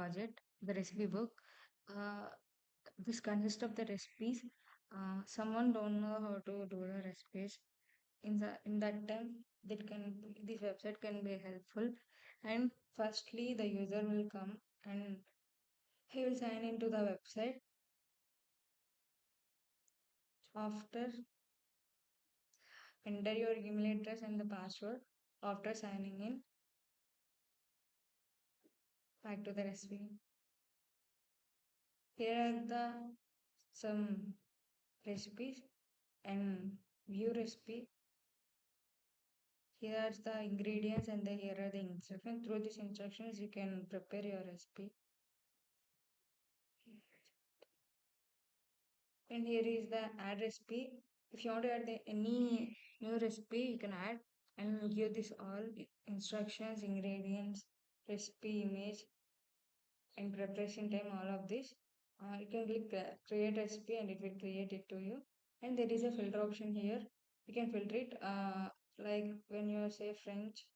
project, the recipe book. Uh, this consists of the recipes. Someone don't know how to do the recipes. In that time, this website can be helpful. And firstly, the user will come and he will sign into the website. After enter your email address and the password. After signing in, back to the recipe. Here are the some recipes and view recipe. Here are the ingredients and here are the instructions. Through these instructions, you can prepare your recipe. And here is the add recipe. If you want to add any new recipe, you can add and give this all instructions, ingredients, recipe, image, and preparation time, all of this. You can click create recipe and it will create it to you. And there is a filter option here. You can filter it like when you say French,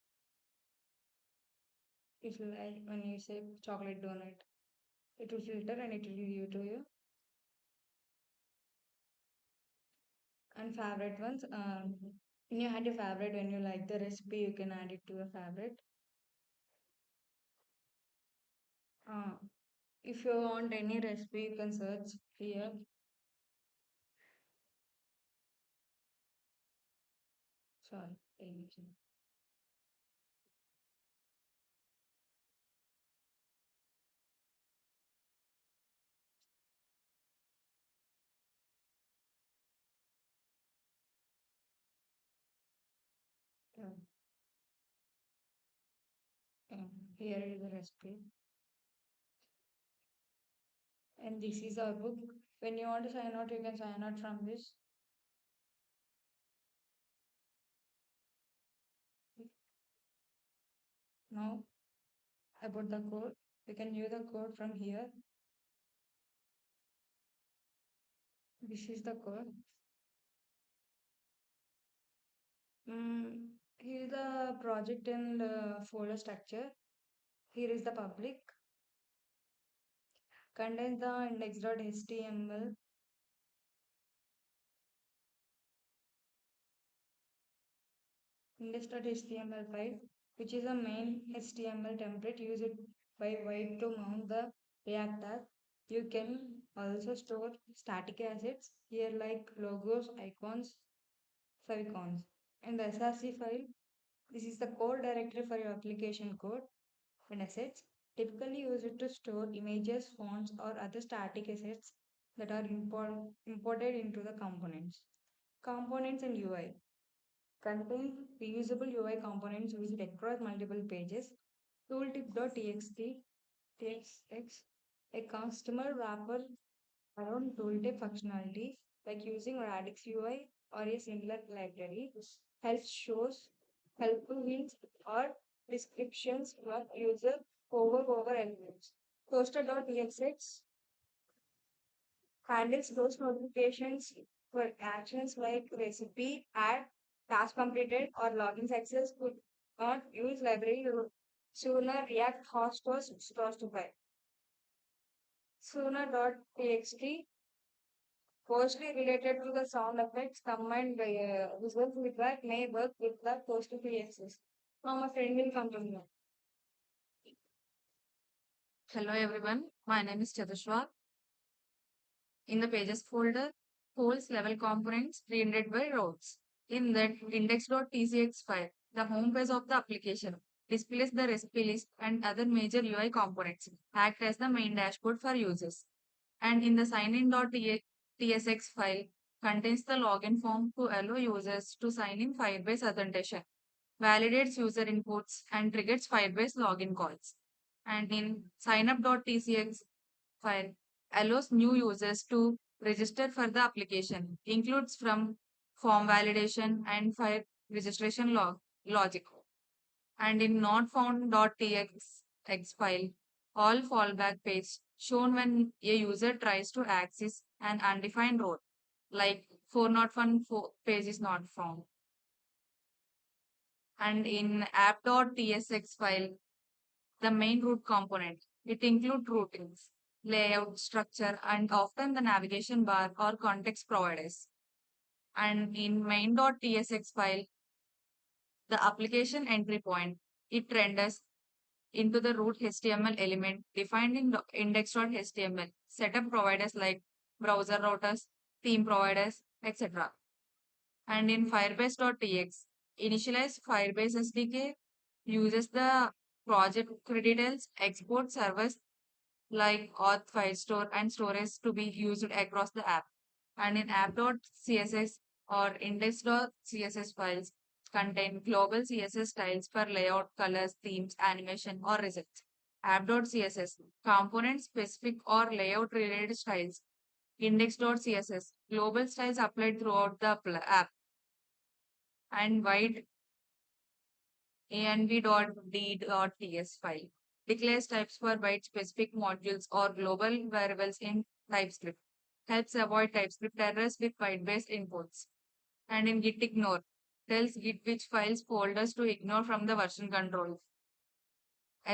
if you like when you say chocolate donut, it will filter and it will give you to you. And favorite ones, when you add a favorite, when you like the recipe, you can add it to a favorite. Uh, if you want any recipe, you can search here. Sorry, uh, here is the recipe. And this is our book. When you want to sign out, you can sign out from this. Now, about the code, you can use the code from here. This is the code. Here is the project and folder structure. Here is the public. Contains the index.html. Index.html file, which is a main HTML template used by White to mount the React tag. You can also store static assets here like logos, icons, favicons. And the src file, this is the code directory for your application code and assets, typically used to store images, fonts, or other static assets that are imported into the components. Components and UI contain reusable UI components used across multiple pages. Tooltip.txt, TXX, a customer wrapper around tooltip functionality, like using Radix UI or a similar library, helps shows helpful hints or descriptions for user over elements. Toaster.txx handles those notifications for actions like recipe, add, task completed, or login success could not use library sooner React host was specified. Sooner.txt closely related to the sound effects combined visual feedback may work with the post-TXT. Now my friend will come to me. Hello everyone, my name is Chatushwar. In the pages folder, holds level components printed by rows. In that index.tcx file, the home page of the application displays the recipe list and other major UI components, act as the main dashboard for users. And in the signin.tsx file contains the login form to allow users to sign in Firebase authentication, validates user inputs, and triggers Firebase login calls. And in signup.tcx file allows new users to register for the application, includes from form validation and file registration logic. And in notfound.txt file, all fallback page shown when a user tries to access an undefined role, like 401 page is not found. And in app.tsx file, the main root component It includes routines, layout, structure, and often the navigation bar or context providers. And in main.tsx file, the application entry point, it renders into the root HTML element defined in the index.html. Setup providers like browser routers, theme providers, etc. And in firebase.tx, initialize Firebase SDK uses the project details, export servers like auth file store and storage to be used across the app. And in app.css or index.css files contain global CSS styles for layout, colors, themes, animation, or results. App.css component specific or layout related styles. Index.css global styles applied throughout the app. And wide env.d.ts file declares types for byte specific modules or global variables in TypeScript. Helps avoid TypeScript errors with byte-based inputs. And in git ignore, tells git which files folders to ignore from the version control.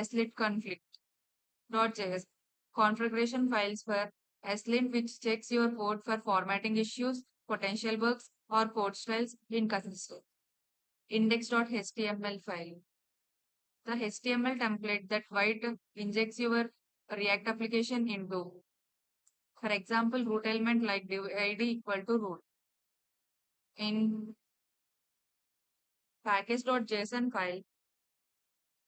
Slit conflict.js configuration files for slint which checks your code for formatting issues, potential bugs, or code styles inconsistent. Index.html file the HTML template that White injects your React application into. For example, root element like div id equal to root. In package.json file,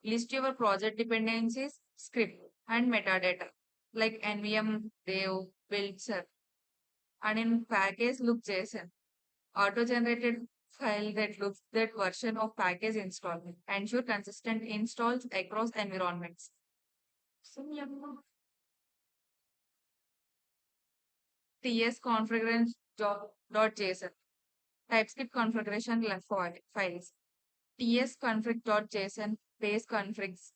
list your project dependencies, script, and metadata like nvm dev build serve. And in package look JSON, auto-generated file that looks that version of package install. Ensure consistent installs across environments. So, yeah, ts configuration.json TypeScript configuration files. tsconfig.json base configs.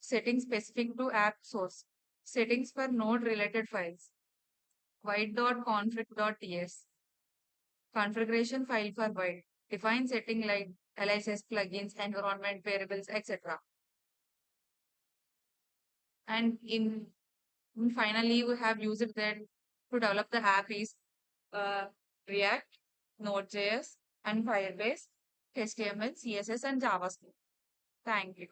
Settings specific to app source. Settings for node related files. White.config.ts. Configuration file for white. Define setting like LSS plugins, environment variables, etc. And finally, we have used that to develop the app is uh, React, Node.js, and Firebase, HTML, CSS, and JavaScript. Thank you.